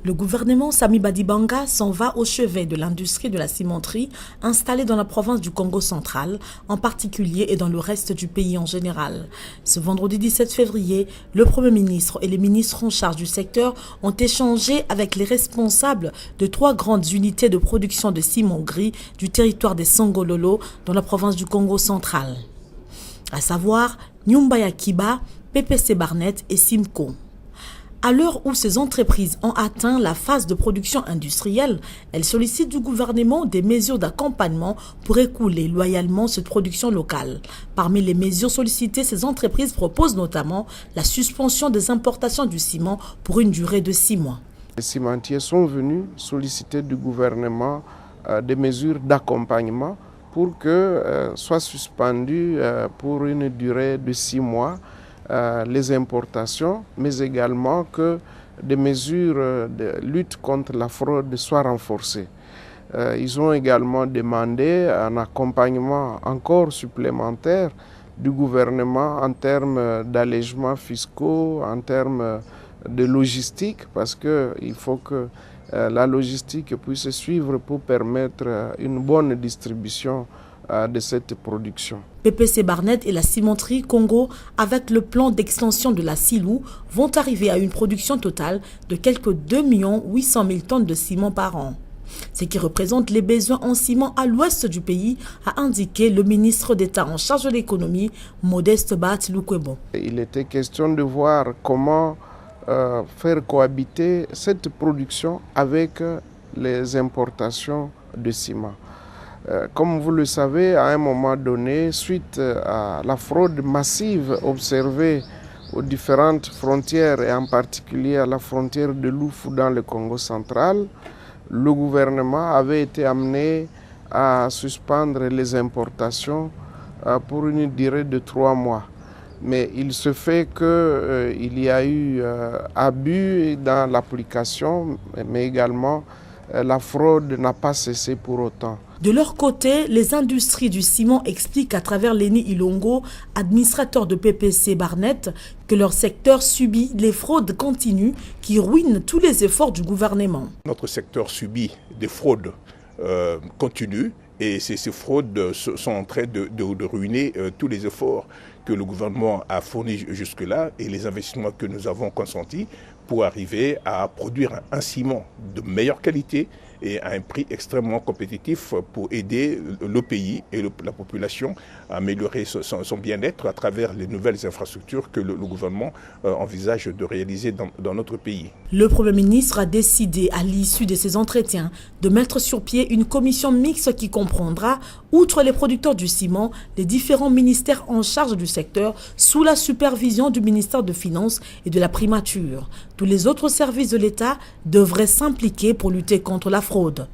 Le gouvernement Sami Badibanga s'en va au chevet de l'industrie de la cimenterie installée dans la province du Congo central, en particulier et dans le reste du pays en général. Ce vendredi 17 février, le Premier ministre et les ministres en charge du secteur ont échangé avec les responsables de 3 grandes unités de production de ciment gris du territoire des Songololo dans la province du Congo central, à savoir Nyumba Kiba, PPC Barnet et Simco. À l'heure où ces entreprises ont atteint la phase de production industrielle, elles sollicitent du gouvernement des mesures d'accompagnement pour écouler loyalement cette production locale. Parmi les mesures sollicitées, ces entreprises proposent notamment la suspension des importations du ciment pour une durée de 6 mois. Les cimentiers sont venus solliciter du gouvernement des mesures d'accompagnement pour que soient suspendues pour une durée de 6 mois les importations, mais également que des mesures de lutte contre la fraude soient renforcées. Ils ont également demandé un accompagnement encore supplémentaire du gouvernement en termes d'allègements fiscaux, en termes de logistique, parce qu'il faut que la logistique puisse suivre pour permettre une bonne distribution de cette production. PPC Barnet et la cimenterie Congo, avec le plan d'extension de la Silou, vont arriver à une production totale de quelques 2 800 000 tonnes de ciment par an. Ce qui représente les besoins en ciment à l'ouest du pays, a indiqué le ministre d'État en charge de l'économie, Modeste Bat-Lukwebo. Il était question de voir comment faire cohabiter cette production avec les importations de ciment. Comme vous le savez, à un moment donné, suite à la fraude massive observée aux différentes frontières et en particulier à la frontière de Loufu dans le Congo central, le gouvernement avait été amené à suspendre les importations pour une durée de 3 mois. Mais il se fait qu'il y a eu abus dans l'application, mais également la fraude n'a pas cessé pour autant. De leur côté, les industries du ciment expliquent à travers Lenny Ilongo, administrateur de PPC Barnet, que leur secteur subit les fraudes continues qui ruinent tous les efforts du gouvernement. Notre secteur subit des fraudes continues et ces fraudes sont en train de ruiner tous les efforts que le gouvernement a fournis jusque-là et les investissements que nous avons consentis pour arriver à produire un ciment de meilleure qualité et à un prix extrêmement compétitif pour aider le pays et la population à améliorer son bien-être à travers les nouvelles infrastructures que le gouvernement envisage de réaliser dans notre pays. Le Premier ministre a décidé, à l'issue de ces entretiens, de mettre sur pied une commission mixte qui comprendra, outre les producteurs du ciment, les différents ministères en charge du secteur, sous la supervision du ministère des Finances et de la Primature. Tous les autres services de l'État devraient s'impliquer pour lutter contre la fraude.